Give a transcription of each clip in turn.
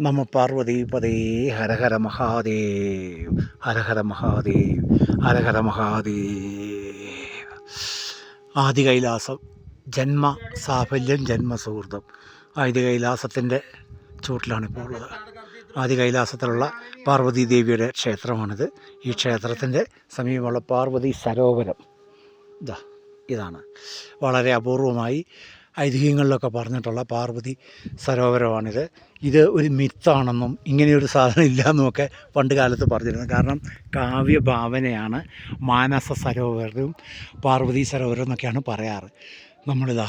നമ പാർവതീപതേ ഹര ഹര മഹാദേവ് ഹര ഹര മഹാദേവ് ഹര ഹര മഹാദേവ്. ആദി കൈലാസം ജന്മ സാഫല്യം ജന്മസുഹൃതം. ആദി കൈലാസത്തിൻ്റെ ചുവട്ടിലാണിപ്പോൾ ഉള്ളത്. ആദി കൈലാസത്തിലുള്ള പാർവതീ ദേവിയുടെ ക്ഷേത്രമാണിത്. ഈ ക്ഷേത്രത്തിൻ്റെ സമീപമുള്ള പാർവതി സരോവരം ഇതാണ്. വളരെ അപൂർവമായി ഐതിഹ്യങ്ങളിലൊക്കെ പറഞ്ഞിട്ടുള്ള പാർവതി സരോവരമാണിത്. ഇത് ഒരു മിത്താണെന്നും ഇങ്ങനെയൊരു സാധനം ഇല്ലയെന്നുമൊക്കെ പണ്ട് കാലത്ത് പറഞ്ഞിരുന്നു. കാരണം കാവ്യഭാവനയാണ് മാനസ സരോവരവും പാർവതി സരോവരം എന്നൊക്കെയാണ് പറയാറ്. നമ്മളിതാ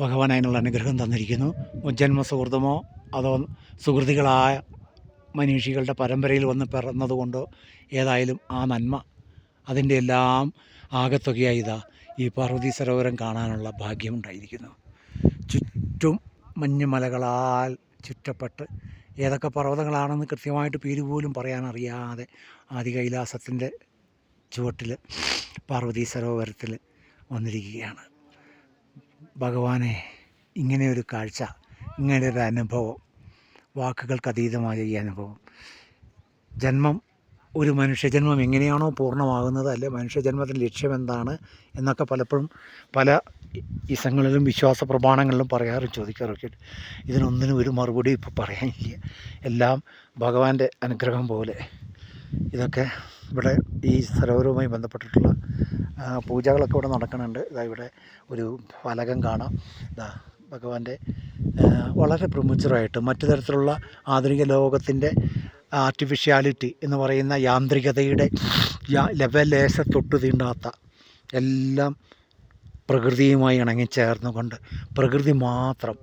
ഭഗവാൻ അതിനുള്ള അനുഗ്രഹം തന്നിരിക്കുന്നു. മുജ്ജന്മ സുഹൃതമോ അതോ സുഹൃതികളായ മനീഷികളുടെ പരമ്പരയിൽ വന്ന് പിറന്നതുകൊണ്ടോ ഏതായാലും ആ നന്മ അതിൻ്റെ എല്ലാം ആകത്തുകയായി ഈ പാർവതി സരോവരം കാണാനുള്ള ഭാഗ്യമുണ്ടായിരിക്കുന്നു. ചുറ്റും മഞ്ഞുമലകളാൽ ചുറ്റപ്പെട്ട് ഏതൊക്കെ പർവ്വതങ്ങളാണെന്ന് കൃത്യമായിട്ട് പേര് പോലും പറയാനറിയാതെ ആദി കൈലാസത്തിൻ്റെ ചുവട്ടിൽ പാർവതി സരോവരത്തിൽ വന്നിരിക്കുകയാണ്. ഭഗവാനെ, ഇങ്ങനെയൊരു കാഴ്ച, ഇങ്ങനെയൊരു അനുഭവം, വാക്കുകൾക്കതീതമായ ഈ അനുഭവം. ജന്മം, ഒരു മനുഷ്യജന്മം എങ്ങനെയാണോ പൂർണ്ണമാകുന്നത്, അല്ലെ മനുഷ്യജന്മത്തിൻ്റെ ലക്ഷ്യം എന്താണ് എന്നൊക്കെ പലപ്പോഴും പല ഇസങ്ങളിലും വിശ്വാസ പ്രമാണങ്ങളിലും പറയാറും ചോദിക്കാറൊക്കെ. ഇതിനൊന്നിനും ഒരു മറുപടി ഇപ്പോൾ പറയാനില്ല. എല്ലാം ഭഗവാന്റെ അനുഗ്രഹം പോലെ. ഇതൊക്കെ ഇവിടെ ഈ സരോവരവുമായി ബന്ധപ്പെട്ടിട്ടുള്ള പൂജകളൊക്കെ ഇവിടെ നടക്കുന്നുണ്ട്. ഇവിടെ ഒരു ഫലകം കാണാം. ഭഗവാന്റെ വളരെ പ്രമുഖരായിട്ട് മറ്റു തരത്തിലുള്ള ആധുനിക ലോകത്തിൻ്റെ ആർട്ടിഫിഷ്യാലിറ്റി എന്ന് പറയുന്ന യാന്ത്രികതയുടെ ലെവലേശ തൊട്ടു തീണ്ടാത്ത എല്ലാം പ്രകൃതിയുമായി ഇണങ്ങിച്ചേർന്നുകൊണ്ട് പ്രകൃതി മാത്രം.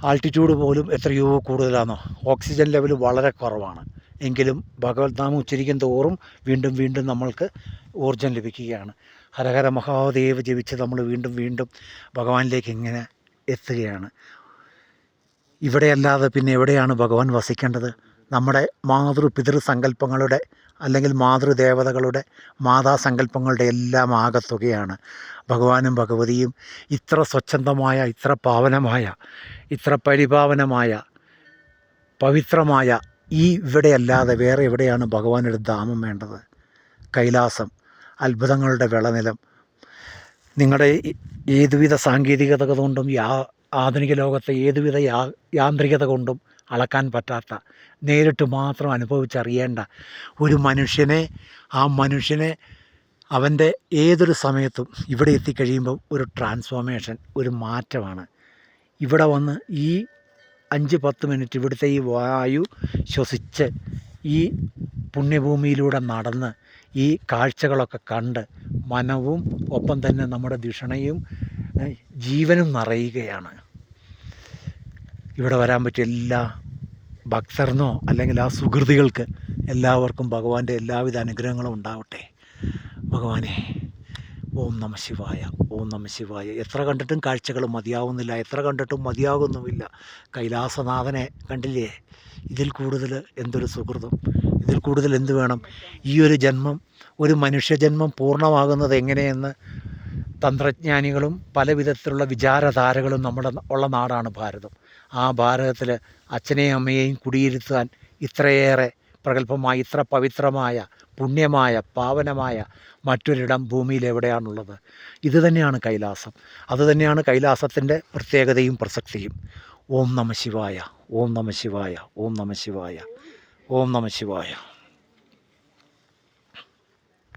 ആൾട്ടിറ്റ്യൂഡ് പോലും എത്രയോ കൂടുതലാണോ, ഓക്സിജൻ ലെവൽ വളരെ കുറവാണ്. എങ്കിലും ഭഗവത് നാമം ഉച്ചരിക്കും തോറും വീണ്ടും വീണ്ടും നമ്മൾക്ക് ഊർജം ലഭിക്കുകയാണ്. ഹരഹര മഹാദേവ് ജപിച്ച് നമ്മൾ വീണ്ടും വീണ്ടും ഭഗവാനിലേക്ക് ഇങ്ങനെ എത്തുകയാണ്. ഇവിടെയല്ലാതെ പിന്നെ എവിടെയാണ് ഭഗവാൻ വസിക്കേണ്ടത്? നമ്മുടെ പിതൃ സങ്കല്പങ്ങളുടെ അല്ലെങ്കിൽ മാതൃദേവതകളുടെ മാതാസങ്കല്പങ്ങളുടെ എല്ലാം ആകത്തുകയാണ് ഭഗവാനും ഭഗവതിയും. ഇത്ര സ്വച്ഛന്തമായ, ഇത്ര പാവനമായ, ഇത്ര പരിപാവനമായ, പവിത്രമായ ഈ ഇവിടെയല്ലാതെ വേറെ എവിടെയാണ് ഭഗവാനൊരു ധാമം വേണ്ടത്? കൈലാസം, അത്ഭുതങ്ങളുടെ വിളനിലം. നിങ്ങളുടെ ഏതുവിധ സാങ്കേതികത കൊണ്ടും ആധുനിക ലോകത്തെ ഏതുവിധ യാന്ത്രികത കൊണ്ടും അളക്കാൻ പറ്റാത്ത, നേരിട്ട് മാത്രം അനുഭവിച്ചറിയേണ്ട ഒരു മനുഷ്യനെ, ആ മനുഷ്യനെ അവൻ്റെ ഏതൊരു സമയത്തും ഇവിടെ എത്തിക്കഴിയുമ്പോൾ ഒരു ട്രാൻസ്ഫോർമേഷൻ, ഒരു മാറ്റമാണ്. ഇവിടെ വന്ന് ഈ 5-10 മിനിറ്റ് ഇവിടുത്തെ ഈ വായു ശ്വസിച്ച് ഈ പുണ്യഭൂമിയിലൂടെ നടന്ന് ഈ കാഴ്ചകളൊക്കെ കണ്ട് മനവും ഒപ്പം തന്നെ നമ്മുടെ ധിഷണയും ജീവനും നിറയുകയാണ്. ഇവിടെ വരാൻ പറ്റിയ എല്ലാ ഭക്തർന്നോ അല്ലെങ്കിൽ ആ സുഹൃതികൾക്ക് എല്ലാവർക്കും ഭഗവാന്റെ എല്ലാവിധ അനുഗ്രഹങ്ങളും ഉണ്ടാവട്ടെ. ഭഗവാനെ, ഓം നമ ശിവായ, ഓം നമ ശിവായ. എത്ര കണ്ടിട്ടും കാഴ്ചകൾ മതിയാവുന്നില്ല, എത്ര കണ്ടിട്ടും മതിയാകുന്നുമില്ല. കൈലാസനാഥനെ കണ്ടില്ലേ? ഇതിൽ കൂടുതൽ എന്തൊരു സുഹൃതം, ഇതിൽ കൂടുതൽ എന്ത് വേണം? ഈ ഒരു ജന്മം, ഒരു മനുഷ്യജന്മം പൂർണ്ണമാകുന്നത് എങ്ങനെയെന്ന് തന്ത്രജ്ഞാനികളും പല വിധത്തിലുള്ള വിചാരധാരകളും നമ്മുടെ ഉള്ള നാടാണ് ഭാരതം. ആ ഭാരതത്തിൽ അച്ഛനെയും അമ്മയെയും കുടിയിരുത്താൻ ഇത്രയേറെ പ്രഗത്ഭമായ, ഇത്ര പവിത്രമായ, പുണ്യമായ, പാവനമായ മറ്റൊരിടം ഭൂമിയിൽ എവിടെയാണുള്ളത്? ഇത് തന്നെയാണ് കൈലാസം. അതുതന്നെയാണ് കൈലാസത്തിൻ്റെ പ്രത്യേകതയും പ്രസക്തിയും. ഓം നമ ശിവായ, ഓം നമ ശിവായ, ഓം നമ ശിവായ, ഓം നമ ശിവായ.